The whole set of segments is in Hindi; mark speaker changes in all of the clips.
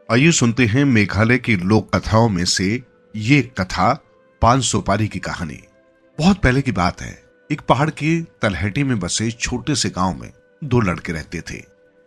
Speaker 1: आइए सुनते हैं मेघालय की लोक कथाओं में से ये कथा 5 सुपारी की कहानी। बहुत पहले की बात है। एक पहाड़ की तलहटी में बसे छोटे से गांव में 2 लड़के रहते थे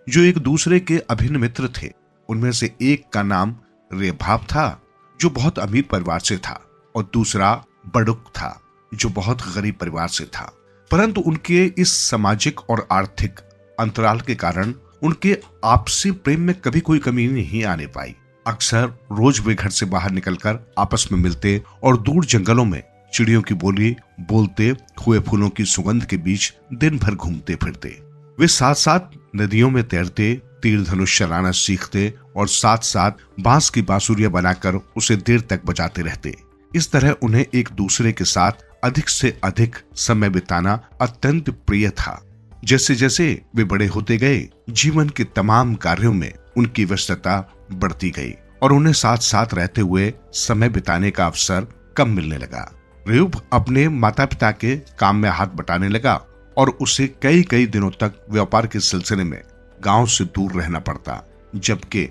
Speaker 1: जो एक दूसरे के अभिन्न मित्र थे। उनमें से एक का नाम रेभाब था जो बहुत अमीर परिवार से था और दूसरा बड़ुक था जो बहुत गरीब परिवार से था। परंतु उनके इस सामाजिक और आर्थिक अंतराल के कारण उनके आपसी प्रेम में कभी कोई कमी नहीं आने पाई। अक्सर रोज वे घर से बाहर निकलकर आपस में मिलते और दूर जंगलों में चिड़ियों की बोली बोलते हुए फूलों की सुगंध के बीच दिन भर घूमते फिरते। वे साथ साथ नदियों में तैरते, तीर धनुष चलाना सीखते और साथ साथ बांस की बांसुरियां बनाकर उसे देर तक बजाते रहते। इस तरह उन्हें एक दूसरे के साथ अधिक से अधिक समय बिताना अत्यंत प्रिय था। जैसे जैसे वे बड़े होते गए, जीवन के तमाम कार्यों में उनकी व्यस्तता बढ़ती गई और उन्हें साथ साथ रहते हुए समय बिताने का अवसर कम मिलने लगा। रेयूब अपने माता पिता के काम में हाथ बटाने लगा और उसे कई कई दिनों तक व्यापार के सिलसिले में गांव से दूर रहना पड़ता, जबकि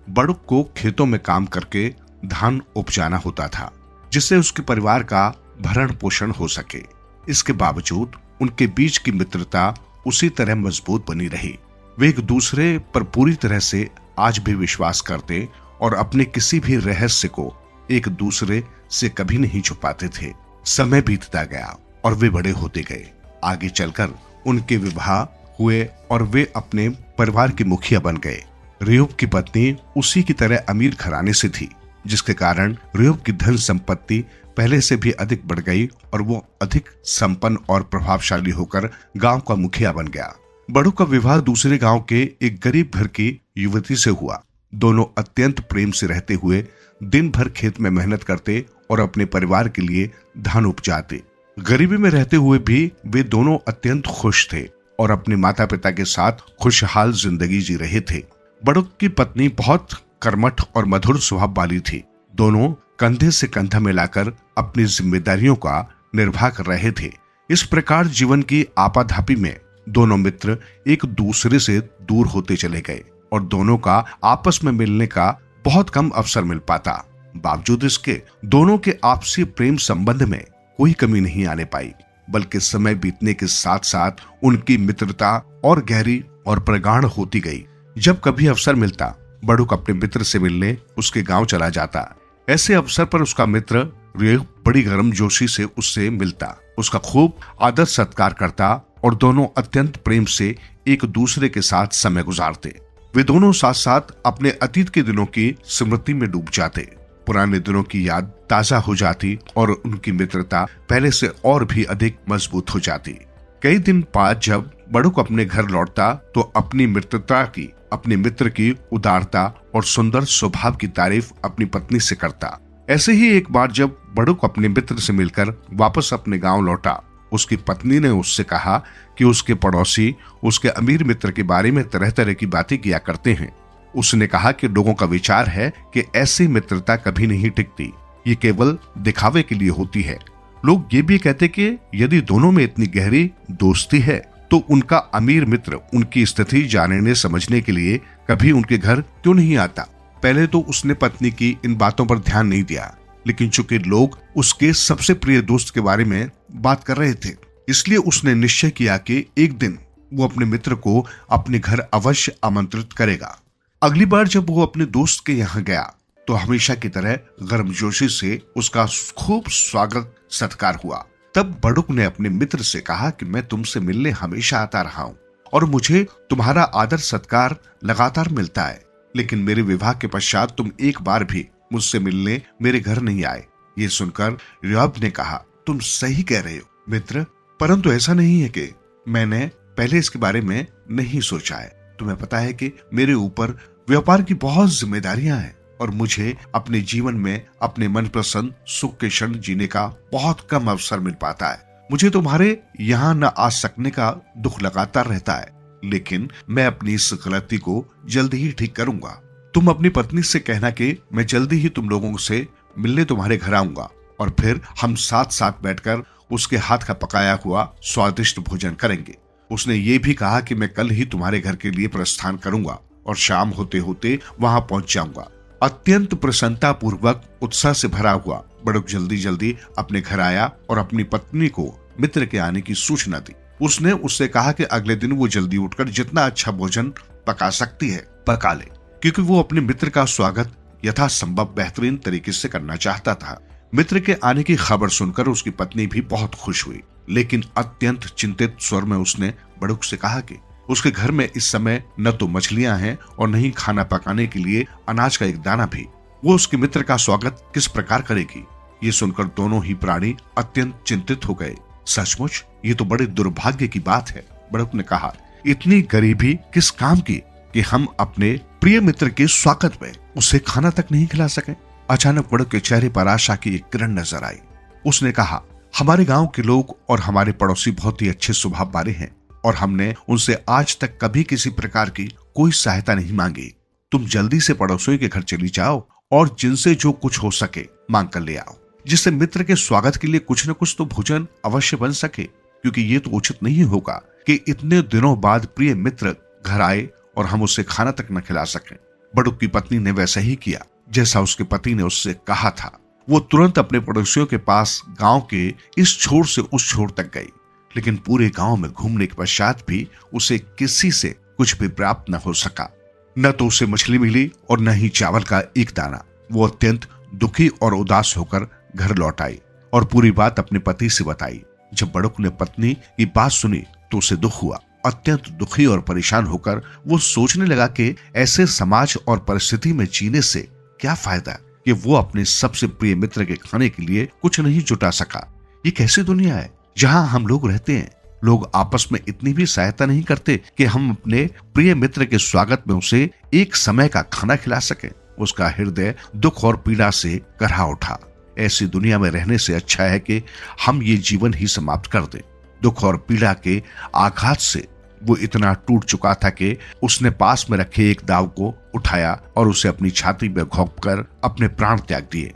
Speaker 1: बड़ुक को खेतों में काम करके धान उपजाना होता था जिससे उसके परिवार का भरण पोषण हो सके। इसके बावजूद उनके बीच की मित्रता उसी तरह मजबूत बनी रही। वे एक दूसरे पर पूरी तरह से आज भी विश्वास करते और अपने किसी भी रहस्य को एक दूसरे से कभी नहीं छुपाते थे। समय बीतता गया और वे बड़े होते गए। आगे चलकर उनके विवाह हुए और वे अपने परिवार की मुखिया बन गए। रेयूब की पत्नी उसी की तरह अमीर घराने से थी, जिसके कारण रेयूब की धन संपत्ति पहले से भी अधिक बढ़ गई और वो अधिक संपन्न और प्रभावशाली होकर गांव का मुखिया बन गया। बड़ू का विवाह दूसरे गांव के एक गरीब घर की युवती से हुआ। दोनों अत्यंत प्रेम से रहते हुए दिन भर खेत में मेहनत करते और अपने परिवार के लिए धान उपजाते। गरीबी में रहते हुए भी वे दोनों अत्यंत खुश थे और अपने माता पिता के साथ खुशहाल जिंदगी जी रहे थे। बड़ू की पत्नी बहुत कर्मठ और मधुर स्वभाव वाली थी। दोनों कंधे से कंधा मिलाकर अपनी जिम्मेदारियों का निर्वाह कर रहे थे। इस प्रकार जीवन की आपाधापी में दोनों मित्र एक दूसरे से दूर होते चले गए और दोनों का आपस में मिलने का बहुत कम अवसर मिल पाता। बावजूद इसके दोनों के आपसी प्रेम संबंध में कोई कमी नहीं आने पाई, बल्कि समय बीतने के साथ साथ उनकी मित्रता और गहरी और प्रगाढ़ होती गई। जब कभी अवसर मिलता, बड़ुक अपने मित्र से मिलने उसके गांव चला जाता। ऐसे अवसर पर उसका मित्र रेयूब बड़ी गर्मजोशी से उससे मिलता, उसका खूब आदर सत्कार करता और दोनों अत्यंत प्रेम से एक दूसरे के साथ समय गुजारते। वे दोनों साथ साथ अपने अतीत के दिनों की स्मृति में डूब जाते। पुराने दिनों की याद ताजा हो जाती और उनकी मित्रता पहले से और भी अधिक मजबूत हो जाती। कई दिन बाद जब बड़ुक अपने घर लौटता तो अपनी मित्रता की, अपने मित्र की उदारता और सुंदर स्वभाव की तारीफ अपनी पत्नी से करता। ऐसे ही एक बार जब बड़ुक अपने मित्र से मिलकर वापस अपने गांव लौटा, उसकी पत्नी ने उससे कहा कि उसके पड़ोसी उसके अमीर मित्र के बारे में तरह तरह की बातें किया करते हैं। उसने कहा कि लोगों का विचार है कि ऐसी मित्रता कभी नहीं टिकती, ये केवल दिखावे के लिए होती है। लोग ये भी कहते कि यदि दोनों में इतनी गहरी दोस्ती है तो उनका अमीर मित्र उनकी स्थिति जानने समझने के लिए कभी उनके घर क्यों नहीं आता। पहले तो उसने पत्नी की इन बातों पर ध्यान नहीं दिया, लेकिन चूंकि लोग उसके सबसे प्रिय दोस्त के बारे में बात कर रहे थे, इसलिए उसने निश्चय किया कि एक दिन वो अपने मित्र को अपने घर अवश्य आमंत्रित करेगा। अगली बार जब वो अपने दोस्त के यहाँ गया तो हमेशा की तरह गर्मजोशी से उसका खूब स्वागत सत्कार हुआ। तब बड़ुक ने अपने मित्र से कहा कि मैं तुमसे मिलने हमेशा आता रहा हूँ और मुझे तुम्हारा आदर सत्कार लगातार मिलता है, लेकिन मेरे विवाह के पश्चात तुम एक बार भी मुझसे मिलने मेरे घर नहीं आए। ये सुनकर रेयूब ने कहा, तुम सही कह रहे हो मित्र, परंतु ऐसा नहीं है कि मैंने पहले इसके बारे में नहीं सोचा है। तुम्हें पता है कि मेरे ऊपर व्यापार की बहुत जिम्मेदारियां हैं और मुझे अपने जीवन में अपने मनपसंद सुख के क्षण जीने का बहुत कम अवसर मिल पाता है। मुझे तुम्हारे यहाँ न आ सकने का दुख लगातार रहता है, लेकिन मैं अपनी इस गलती को जल्दी ही ठीक करूंगा। तुम अपनी पत्नी से कहना कि मैं जल्दी ही तुम लोगों से मिलने तुम्हारे घर आऊंगा और फिर हम साथ साथ बैठकर उसके हाथ का पकाया हुआ स्वादिष्ट भोजन करेंगे। उसने ये भी कहा कि मैं कल ही तुम्हारे घर के लिए प्रस्थान करूंगा और शाम होते होते वहां पहुंच जाऊंगा। अत्यंत प्रसन्नता पूर्वक उत्साह से भरा हुआ बड़ुक जल्दी जल्दी अपने घर आया और अपनी पत्नी को मित्र के आने की सूचना दी। उसने उससे कहा कि अगले दिन वो जल्दी उठकर जितना अच्छा भोजन पका सकती है पका ले, क्योंकि वो अपने मित्र का स्वागत यथासंभव बेहतरीन तरीके से करना चाहता था। मित्र के आने की खबर सुनकर उसकी पत्नी भी बहुत खुश हुई, लेकिन अत्यंत चिंतित स्वर में उसने बड़ुक से कहा कि उसके घर में इस समय न तो मछलियां हैं और न ही खाना पकाने के लिए अनाज का एक दाना भी। वो उसके मित्र का स्वागत किस प्रकार करेगी? ये सुनकर दोनों ही प्राणी अत्यंत चिंतित हो गए। सचमुच ये तो बड़े दुर्भाग्य की बात है, बड़ुक ने कहा। इतनी गरीबी किस काम की कि हम अपने प्रिय मित्र के स्वागत में उसे खाना तक नहीं खिला सके। अचानक बड़ुक के चेहरे पर आशा की एक किरण नजर आई। उसने कहा, हमारे गांव के लोग और हमारे पड़ोसी बहुत ही अच्छे स्वभाव वाले हैं और हमने उनसे आज तक कभी किसी प्रकार की कोई सहायता नहीं मांगी। तुम जल्दी से पड़ोसियों के घर चली जाओ और जिनसे जो कुछ हो सके मांग कर ले आओ, जिससे मित्र के स्वागत के लिए कुछ न कुछ तो भोजन अवश्य बन सके, क्योंकि ये तो उचित नहीं होगा कि इतने दिनों बाद प्रिय मित्र घर आए और हम उसे खाना तक न खिला सकें। बड़ुक की पत्नी ने वैसा ही किया जैसा उसके पति ने उससे कहा था। वो तुरंत अपने पड़ोसियों के पास गांव के इस छोर से उस छोर तक गई, लेकिन पूरे गांव में घूमने के पश्चात भी उसे किसी से कुछ भी प्राप्त न हो सका। न तो उसे मछली मिली और न ही चावल का एक दाना। वो अत्यंत दुखी और उदास होकर घर लौट आई और पूरी बात अपने पति से बताई। जब बड़ुक ने पत्नी की बात सुनी तो उसे दुख हुआ। अत्यंत दुखी और परेशान होकर वो सोचने लगा कि ऐसे समाज और परिस्थिति में जीने से क्या फायदा कि वो अपने सबसे प्रिय मित्र के खाने के लिए कुछ नहीं जुटा सका। ये कैसी दुनिया है जहां हम लोग रहते हैं? लोग आपस में इतनी भी सहायता नहीं करते कि हम अपने प्रिय मित्र के स्वागत में उसे एक समय का खाना खिला सकें। उसका हृदय दुख और पीड़ा से करहा उठा। ऐसी दुनिया में रहने से अच्छा है कि हम ये जीवन ही समाप्त कर दें। दुख और पीड़ा के आघात से वो इतना टूट चुका था कि उसने पास में रखे एक दाव को उठाया और उसे अपनी छाती में घोंपकर अपने प्राण त्याग दिए।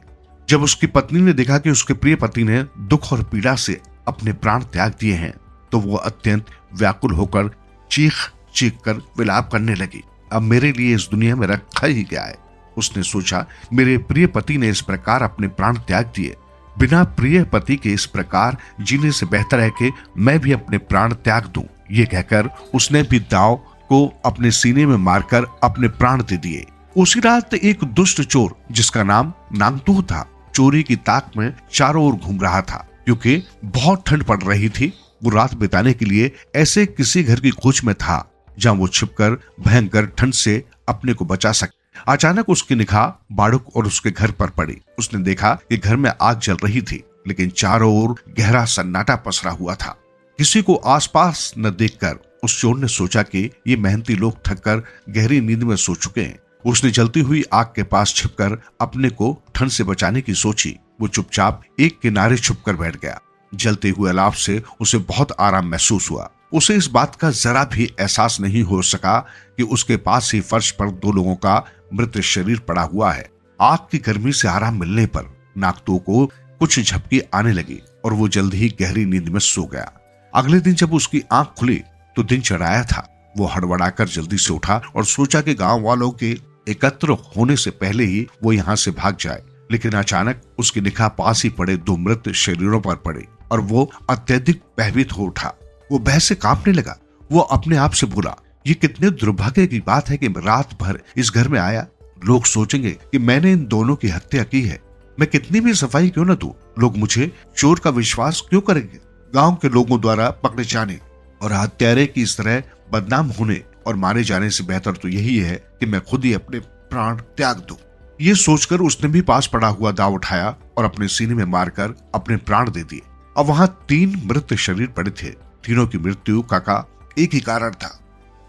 Speaker 1: जब उसकी पत्नी ने देखा कि उसके प्रिय पति ने दुख और पीड़ा से अपने प्राण त्याग दिए हैं, तो वो अत्यंत व्याकुल होकर चीख चीख कर विलाप करने लगी। अब मेरे लिए इस दुनिया में रखा ही क्या है? उसने सोचा, मेरे प्रिय पति ने इस प्रकार अपने प्राण त्याग दिए, बिना प्रिय पति के इस प्रकार जीने से बेहतर है कि मैं भी अपने प्राण त्याग दूं। ये कहकर उसने भी दाव को अपने सीने में मारकर अपने प्राण दे दिए। उसी रात एक दुष्ट चोर जिसका नाम नांगतू था, चोरी की ताक में चारों ओर घूम रहा था। क्योंकि बहुत ठंड पड़ रही थी, वो रात बिताने के लिए ऐसे किसी घर की खोज में था जहां वो छिपकर भयंकर ठंड से अपने को बचा सके। अचानक उसकी निगाह बाड़ुक और उसके घर पर पड़ी। उसने देखा कि घर में आग जल रही थी, लेकिन चारों ओर गहरा सन्नाटा पसरा हुआ था। किसी को आसपास न देखकर उस चोर ने सोचा कि ये मेहनती लोग थककर गहरी नींद में सो चुके हैं। उसने जलती हुई आग के पास छिपकर अपने को ठंड से बचाने की सोची। वो चुपचाप एक किनारे छुपकर बैठ गया। जलते हुए अलाव से उसे बहुत आराम महसूस हुआ। उसे इस बात का जरा भी एहसास नहीं हो सका कि उसके पास ही फर्श पर दो लोगों का मृत शरीर पड़ा हुआ है। आग की गर्मी से आराम मिलने पर नागतू को कुछ झपकी आने लगी और वो जल्द ही गहरी नींद में सो गया। अगले दिन जब उसकी आंख खुली तो दिन चढ़ाया था। वो हड़बड़ाकर जल्दी से उठा और सोचा कि गांव वालों के एकत्र होने से पहले ही वो यहाँ से भाग जाए, लेकिन अचानक उसकी निगाह पास ही पड़े दो मृत शरीरों पर पड़े और वो अत्यधिक भयभीत हो उठा। वो भय से कांपने लगा। वो अपने आप से बोला, ये कितने दुर्भाग्य की बात है कि मैं रात भर इस घर में आया। लोग सोचेंगे कि मैंने इन दोनों की हत्या की है। मैं कितनी भी सफाई क्यों न दूं, लोग मुझे चोर का विश्वास क्यों करेंगे? गांव के लोगों द्वारा पकड़े जाने और हत्यारे की इस तरह बदनाम होने और मारे जाने से बेहतर तो यही है कि मैं खुद ही अपने प्राण त्याग दूं। ये सोचकर उसने भी पास पड़ा हुआ दाव उठाया और अपने सीने में मारकर अपने प्राण दे दिए। अब वहां 3 मृत शरीर पड़े थे। तीनों की मृत्यु का एक ही कारण था।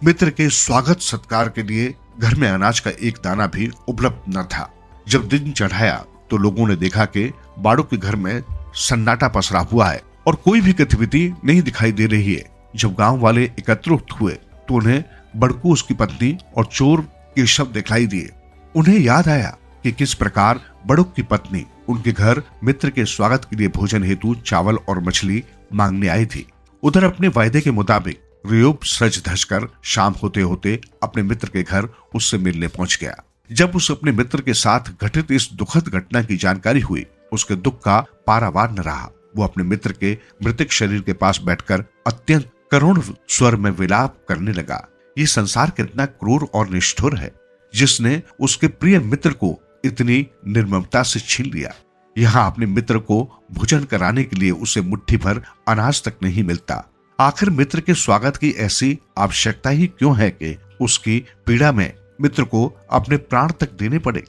Speaker 1: मित्र के स्वागत सत्कार के लिए घर में अनाज का एक दाना भी उपलब्ध न था। जब दिन चढ़ाया तो लोगों ने देखा कि बाड़ुक के घर में सन्नाटा पसरा हुआ है और कोई भी गतिविधि नहीं दिखाई दे रही है। जब गांव वाले एकत्रित हुए तो उन्हें बड़कू, उसकी पत्नी और चोर के शव दिखाई दिए। उन्हें याद आया कि किस प्रकार बड़ुक की पत्नी उनके घर मित्र के स्वागत के लिए भोजन हेतु चावल और मछली मांगने आई थी। उधर अपने वायदे के मुताबिक रियोब सज धज कर शाम होते होते अपने मित्र के घर उससे मिलने पहुंच गया। जब उसे अपने मित्र के साथ घटित इस दुखद घटना की जानकारी हुई, उसके दुख का पारावार न रहा। वो अपने मित्र के मृतक शरीर के पास बैठकर अत्यंत करुण स्वर में विलाप करने लगा। ये संसार कितना क्रूर और निष्ठुर है, जिसने उसके प्रिय मित्र को इतनी निर्ममता से छीन लिया। यहाँ अपने मित्र को भोजन कराने के लिए उसे मुट्ठी भर अनाज तक नहीं मिलता। आखिर मित्र के स्वागत की ऐसी आवश्यकता ही क्यों है कि उसकी पीड़ा में मित्र को अपने प्राण तक देने पड़े।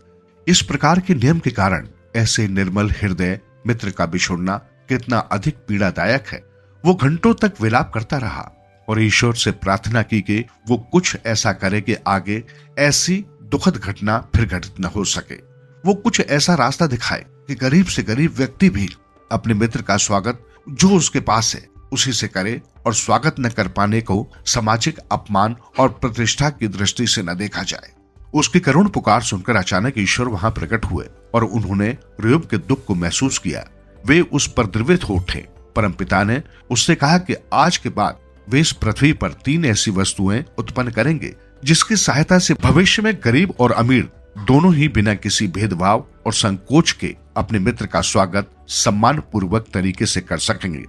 Speaker 1: इस प्रकार के नियम के कारण ऐसे निर्मल हृदय मित्र का बिछुड़ना कितना अधिक पीड़ादायक है। वो घंटों तक विलाप करता रहा और ईश्वर से प्रार्थना की कि वो कुछ ऐसा करे कि आगे ऐसी दुखद घटना फिर घटित न हो सके। वो कुछ ऐसा रास्ता दिखाए कि गरीब से गरीब व्यक्ति भी अपने मित्र का स्वागत जो उसके पास है उसी से करे और स्वागत न कर पाने को सामाजिक अपमान और प्रतिष्ठा की दृष्टि से न देखा जाए। उसकी करुण पुकार सुनकर अचानक ईश्वर वहां प्रकट हुए और उन्होंने र्योब के दुख को महसूस किया। वे उस पर द्रवित हो उठे। परमपिता ने उससे कहा कि आज के बाद वे इस पृथ्वी पर 3 ऐसी वस्तुएं उत्पन्न करेंगे जिसकी सहायता से भविष्य में गरीब और अमीर दोनों ही बिना किसी भेदभाव और संकोच के अपने मित्र का स्वागत सम्मान पूर्वक तरीके से कर सकेंगे।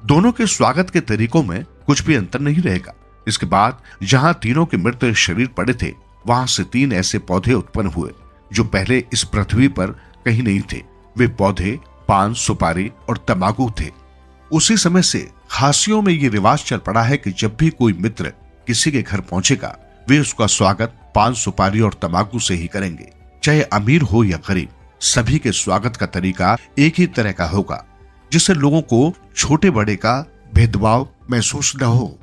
Speaker 1: दोनों के स्वागत के तरीकों में कुछ भी अंतर नहीं रहेगा। इसके बाद जहां तीनों के मृत शरीर पड़े थे, वहां से 3 ऐसे पौधे उत्पन्न हुए जो पहले इस पृथ्वी पर कहीं नहीं थे। वे पौधे पान, सुपारी और तंबाकू थे। उसी समय से खासियों में ये रिवाज चल पड़ा है कि जब भी कोई मित्र किसी के घर पहुंचेगा, वे उसका स्वागत पान, सुपारी और तंबाकू से ही करेंगे। चाहे अमीर हो या गरीब, सभी के स्वागत का तरीका एक ही तरह का होगा, जिससे लोगों को छोटे बड़े का भेदभाव महसूस न हो।